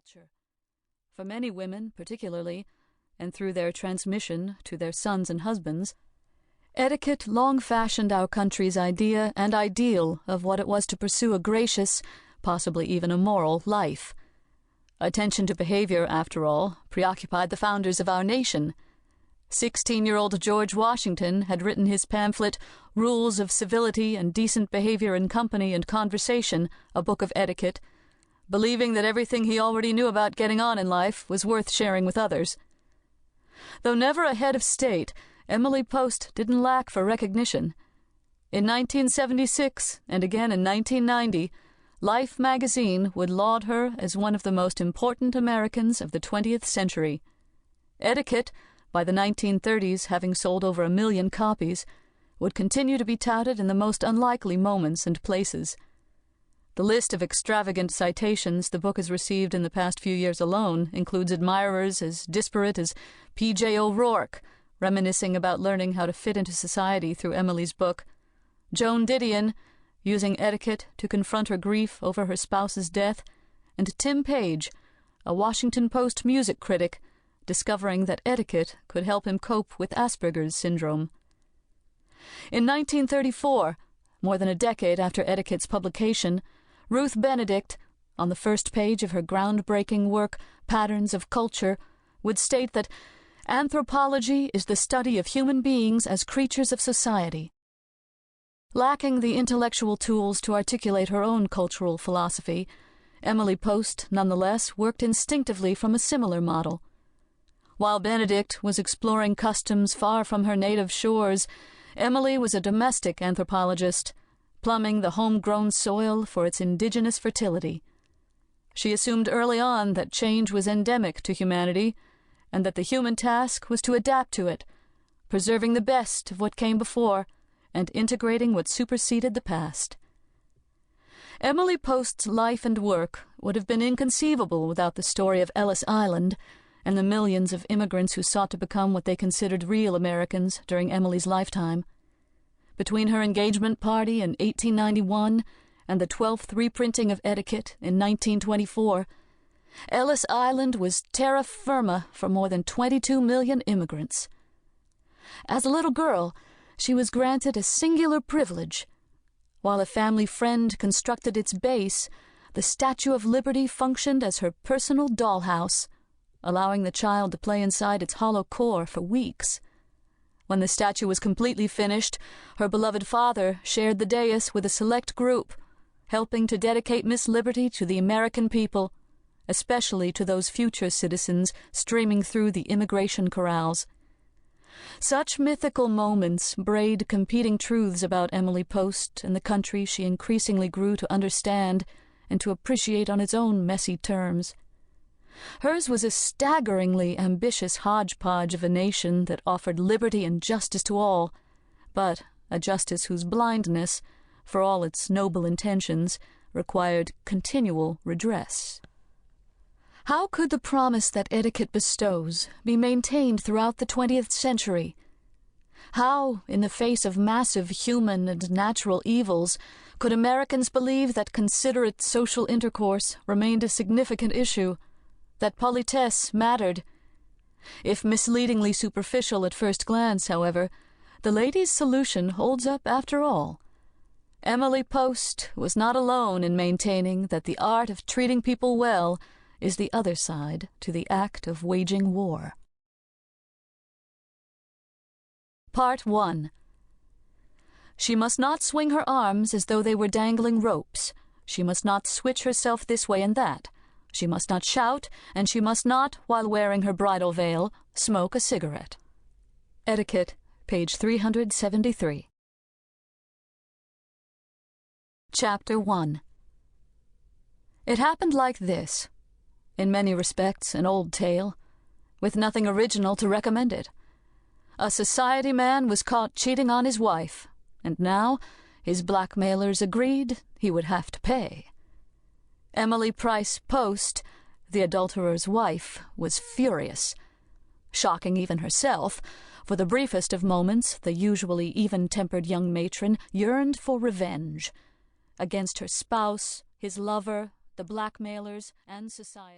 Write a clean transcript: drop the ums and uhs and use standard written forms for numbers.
culture. For many women, particularly, and through their transmission to their sons and husbands, etiquette long fashioned our country's idea and ideal of what it was to pursue a gracious, possibly even a moral, life. Attention to behavior, after all, preoccupied the founders of our nation. 16-year-old George Washington had written his pamphlet, Rules of Civility and Decent Behavior in Company and Conversation, a book of etiquette, believing that everything he already knew about getting on in life was worth sharing with others. Though never a head of state, Emily Post didn't lack for recognition. In 1976, and again in 1990, Life magazine would laud her as one of the most important Americans of the 20th century. Etiquette, by the 1930s having sold over 1 million copies, would continue to be touted in the most unlikely moments and places. The list of extravagant citations the book has received in the past few years alone includes admirers as disparate as P.J. O'Rourke, reminiscing about learning how to fit into society through Emily's book, Joan Didion, using etiquette to confront her grief over her spouse's death, and Tim Page, a Washington Post music critic, discovering that etiquette could help him cope with Asperger's syndrome. In 1934, more than a decade after Etiquette's publication, Ruth Benedict, on the first page of her groundbreaking work, Patterns of Culture, would state that anthropology is the study of human beings as creatures of society. Lacking the intellectual tools to articulate her own cultural philosophy, Emily Post, nonetheless, worked instinctively from a similar model. While Benedict was exploring customs far from her native shores, Emily was a domestic anthropologist, plumbing the homegrown soil for its indigenous fertility. She assumed early on that change was endemic to humanity, and that the human task was to adapt to it, preserving the best of what came before, and integrating what superseded the past. Emily Post's life and work would have been inconceivable without the story of Ellis Island and the millions of immigrants who sought to become what they considered real Americans during Emily's lifetime. Between her engagement party in 1891 and the 12th reprinting of Etiquette in 1924, Ellis Island was terra firma for more than 22 million immigrants. As a little girl, she was granted a singular privilege. While a family friend constructed its base, the Statue of Liberty functioned as her personal dollhouse, allowing the child to play inside its hollow core for weeks. When the statue was completely finished, her beloved father shared the dais with a select group, helping to dedicate Miss Liberty to the American people, especially to those future citizens streaming through the immigration corrals. Such mythical moments braid competing truths about Emily Post and the country she increasingly grew to understand and to appreciate on its own messy terms. Hers was a staggeringly ambitious hodgepodge of a nation that offered liberty and justice to all, but a justice whose blindness, for all its noble intentions, required continual redress. How could the promise that etiquette bestows be maintained throughout the 20th century? How, in the face of massive human and natural evils, could Americans believe that considerate social intercourse remained a significant issue, that politesse mattered? If misleadingly superficial at first glance, however, the lady's solution holds up after all. Emily Post was not alone in maintaining that the art of treating people well is the other side to the act of waging war. Part 1. She must not swing her arms as though they were dangling ropes. She must not switch herself this way and that. She must not shout, and she must not, while wearing her bridal veil, smoke a cigarette. Etiquette, page 373. Chapter 1. It happened like this. In many respects an old tale, with nothing original to recommend it. A society man was caught cheating on his wife, and now his blackmailers agreed he would have to pay. Emily Price Post, the adulterer's wife, was furious. Shocking even herself, for the briefest of moments the usually even-tempered young matron yearned for revenge against her spouse, his lover, the blackmailers, and society.